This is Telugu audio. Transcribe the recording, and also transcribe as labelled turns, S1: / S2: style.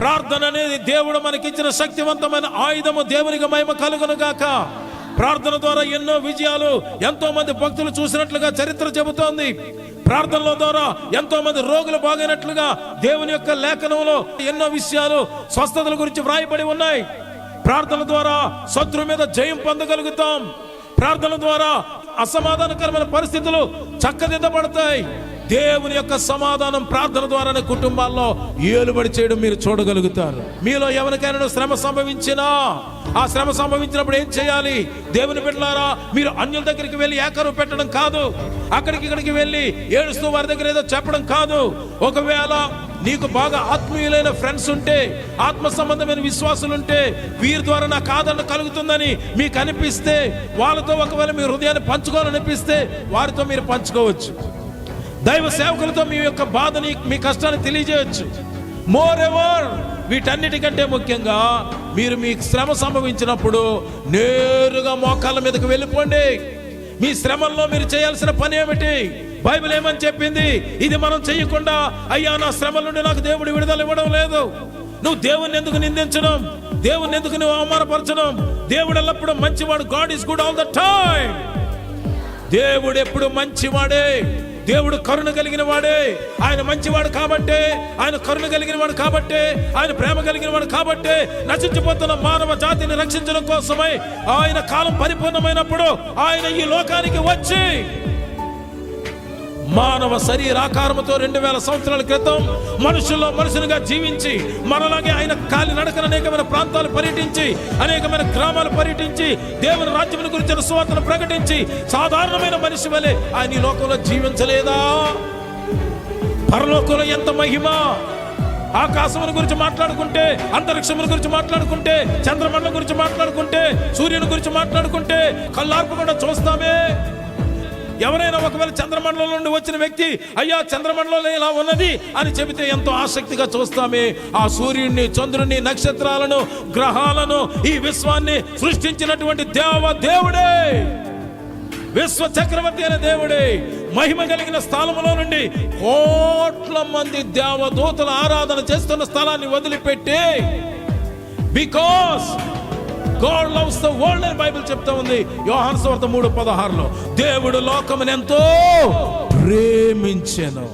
S1: ప్రార్థన అనేది దేవుడు మనకిచ్చిన శక్తివంతమైన ఆయుధము. దేవునికి మహిమ కలుగును గాక. ప్రార్థన ద్వారా ఎన్నో విజయాలు ఎంతో మంది భక్తులు చూసినట్లుగా చరిత్ర చెబుతోంది. ప్రార్థనల ద్వారా ఎంతో మంది రోగులు బాగైనట్లుగా దేవుని యొక్క లేఖనంలో ఎన్నో విషయాలు స్వస్థతల గురించి వ్రాయబడి ఉన్నాయి. ప్రార్థన ద్వారా శత్రువు మీద జయం పొందగలుగుతాం. ప్రార్థన ద్వారా అసమాధానకరమైన పరిస్థితులు చక్కదిద్దబడతాయి. దేవుని యొక్క సమాధానం ప్రార్థన ద్వారానే కుటుంబాల్లో ఏలుబడి చేయడం మీరు చూడగలుగుతారు. మీలో ఎవరికైనా శ్రమ సంభవించినా, ఆ శ్రమ సంభవించినప్పుడు ఏం చేయాలి? దేవుని బిడ్డలారా, మీరు అన్యుల దగ్గరికి వెళ్ళి ఏకరువు పెట్టడం కాదు, అక్కడికి వెళ్ళి ఏడుస్తూ వారి దగ్గర ఏదో చెప్పడం కాదు. ఒకవేళ నీకు బాగా ఆత్మీయులైన ఫ్రెండ్స్ ఉంటే, ఆత్మ సంబంధమైన విశ్వాసులు ఉంటే, వీరి ద్వారా నాకు ఆదరణ కలుగుతుందని మీకు అనిపిస్తే, వాళ్ళతో ఒకవేళ మీ హృదయాన్ని పంచుకోవాలనిపిస్తే వారితో మీరు పంచుకోవచ్చు. దైవ సేవకులతో మీ యొక్క బాధని, మీ కష్టాన్ని తెలియజేయచ్చు. మోర్ ఎవర్, వీటన్నిటికంటే ముఖ్యంగా మీరు మీ శ్రమ సంభవించినప్పుడు నేరుగా మోకాళ్ళ మీదకి వెళ్ళిపోండి. మీ శ్రమల్లో మీరు చేయాల్సిన పని ఏమిటి? బైబిల్ ఏమని చెప్పింది? ఇది మనం చెయ్యకుండా, అయ్యా నా శ్రమల నుండి నాకు దేవుడు విడుదల ఇవ్వడం లేదు, నువ్వు దేవుణ్ణి ఎందుకు నిందించడం, దేవుణ్ణి ఎందుకు నువ్వు అవమానపరచడం? దేవుడు ఎల్లప్పుడూ మంచివాడు. God is good all the time. దేవుడు ఎప్పుడు మంచివాడే, దేవుడు కరుణ కలిగిన వాడే. ఆయన మంచివాడు కాబట్టే, ఆయన కరుణ కలిగిన వాడు కాబట్టే, ఆయన ప్రేమ కలిగిన వాడు కాబట్టే నశించిపోతున్న మానవ జాతిని రక్షించడం కోసమై ఆయన కాలం పరిపూర్ణమైనప్పుడు ఆయన ఈ లోకానికి వచ్చి మానవ శరీరాకారముతో 2000 సంవత్సరాల క్రితం మనుషుల్లో మనుషునిగా జీవించి, మనలాగే ఆయన కాలి నడకన అనేకమైన ప్రాంతాలు పర్యటించి, అనేకమైన గ్రామాలు పర్యటించి, దేవుని రాజ్యం గురించిన సువార్తను ప్రకటించి, సాధారణమైన మనిషి వలె ఆయన ఈ లోకంలో జీవించలేదా? పరలోకంలో ఎంత మహిమ! ఆకాశముల గురించి మాట్లాడుకుంటే, అంతరిక్షముల గురించి మాట్లాడుకుంటే, చంద్రమండలం గురించి మాట్లాడుకుంటే, సూర్యుని గురించి మాట్లాడుకుంటే కళ్ళార్పకుండా చూస్తామే. ఎవరైనా ఒకవేళ చంద్రమండలం నుండి వచ్చిన వ్యక్తి, అయ్యా చంద్రమండలంలో ఇలా ఉన్నది అని చెబితే ఎంతో ఆసక్తిగా చూస్తామే. ఆ సూర్యుడిని, చంద్రుని, నక్షత్రాలను, గ్రహాలను, ఈ విశ్వాన్ని సృష్టించినటువంటి దేవుడే, విశ్వ చక్రవర్తి అయిన దేవుడే, మహిమ కలిగిన స్థలములో నుండి కోట్ల మంది దేవదూతల ఆరాధన చేస్తున్న స్థలాన్ని వదిలిపెట్టి, because God loves the world అని బైబిల్ చెప్తా ఉంది. యోహాను సువార్త 3:16లో దేవుడు లోకమును ఎంతో ప్రేమించెను.